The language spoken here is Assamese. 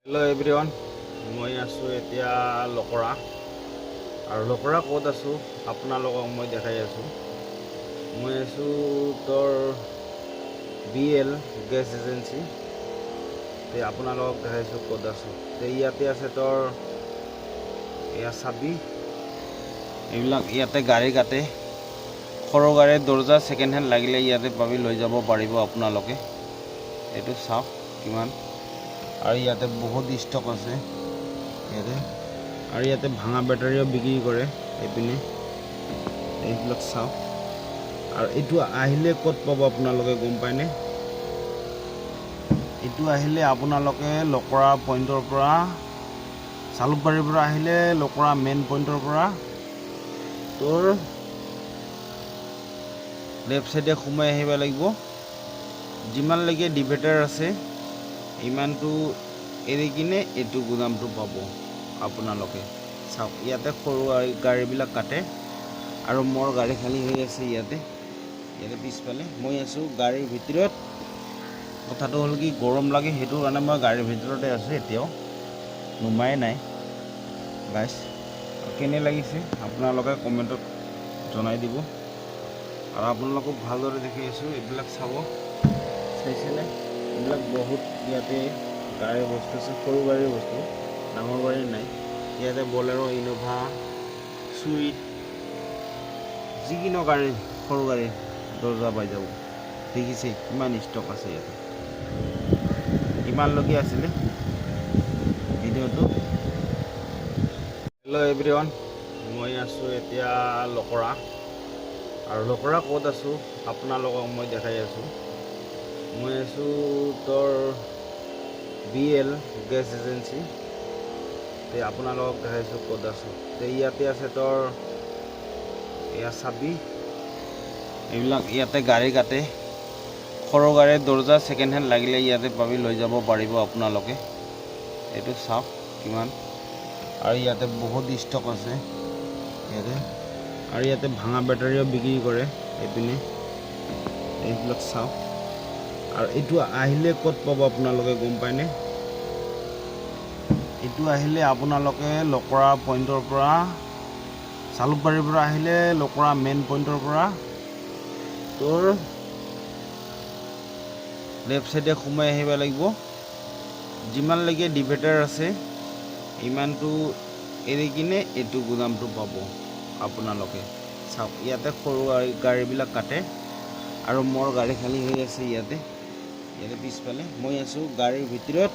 হেল্ল' এভৰিৱান, মই আছোঁ এতিয়া লকৰা আৰু লকৰা ক'ত আছোঁ আপোনালোকক মই দেখাই আছোঁ। মই আছোঁ তোৰ BL গেছ এজেঞ্চি। আপোনালোকক দেখাইছোঁ ক'ত আছোঁ। ইয়াতে আছে তোৰ এয়া চাবি, এইবিলাক ইয়াতে গাড়ী কাটে, সৰু গাড়ীৰ দৰ্জা ছেকেণ্ড হেণ্ড লাগিলে ইয়াতে পাবি, লৈ যাব পাৰিব আপোনালোকে। এইটো চাওক কিমান, আৰু ইয়াতে বহুত ষ্টক আছে ইয়াতে, আৰু ইয়াতে ভাঙা বেটাৰীও বিক্ৰী কৰে এইপিনে, এইবিলাক চাওক। আৰু এইটো আহিলে ক'ত পাব আপোনালোকে গম পায়নে? এইটো আহিলে আপোনালোকে লকৰা পইণ্টৰ পৰা, চালুকবাৰীৰ পৰা আহিলে লকৰা মেইন পইণ্টৰ পৰা তোৰ লেফ্ট চাইডে সোমাই আহিব লাগিব। যিমানলৈকে ডিভাইডাৰ আছে ইমানটো এৰি কিনে এইটো গুদামটো পাব আপোনালোকে। চাওক ইয়াতে সৰু গাড়ীবিলাক কাটে, আৰু মোৰ গাড়ী খালী হৈ আছে ইয়াতে পিছফালে। মই আছোঁ গাড়ীৰ ভিতৰত। কথাটো হ'ল কি, গৰম লাগে, সেইটো কাৰণে মই গাড়ীৰ ভিতৰতে আছোঁ এতিয়াও, নুমাই নাই গাইছ। কেনে লাগিছে আপোনালোকে কমেণ্টত জনাই দিব, আৰু আপোনালোকক ভালদৰে দেখি আছোঁ। এইবিলাক চাব, চাইছেনে? এইবিলাক বহুত ইয়াতে গাড়ীৰ বস্তু আছে, সৰু গাড়ীৰ বস্তু, ডাঙৰ গাড়ীৰ নাই। ইয়াতে বলেৰো, ইন'ভা, চুইট, যিকোনো গাড়ী, সৰু গাড়ীৰ দৰ্জা পাই যাব। দেখিছে কিমান ষ্টক আছে ইয়াতে। ইমানলৈকে আছিলে ভিডিঅ'টো। হেল্ল' এভৰিৱান, মই আছোঁ এতিয়া লকৰা আৰু লকৰা ক'ত আছোঁ আপোনালোকক মই দেখাই আছোঁ। মই আছোঁ তোৰ BL গেছ এজেঞ্চি। আপোনালোকক দেখাইছোঁ ক'ত আছোঁ। ইয়াতে আছে তোৰ এয়া চাবি, এইবিলাক ইয়াতে গাড়ী কাটে, সৰু গাড়ীৰ দৰ্জা ছেকেণ্ড হেণ্ড লাগিলে ইয়াতে পাবি, লৈ যাব পাৰিব আপোনালোকে। এইটো চাওক কিমান, আৰু ইয়াতে বহুত ষ্টক আছে ইয়াতে, আৰু ইয়াতে ভাঙা বেটাৰীও বিক্ৰী কৰে এইপিনে, এইবিলাক চাওক। আৰু এইটো আহিলে ক'ত পাব আপোনালোকে গম পায়নে? এইটো আহিলে আপোনালোকে লকৰা পইণ্টৰ পৰা, চালুকবাৰীৰ পৰা আহিলে লকৰা মেইন পইণ্টৰ পৰা তোৰ লেফ্ট চাইডে সোমাই আহিব লাগিব। যিমানলৈকে ডিভাইডাৰ আছে ইমানটো এৰি কিনে এইটো গুদামটো পাব আপোনালোকে। চাওক ইয়াতে সৰু গাড়ীবিলাক কাটে, আৰু মোৰ গাড়ী খালী হৈ আছে ইয়াতে পিছফালে। মই আছোঁ গাড়ীৰ ভিতৰত।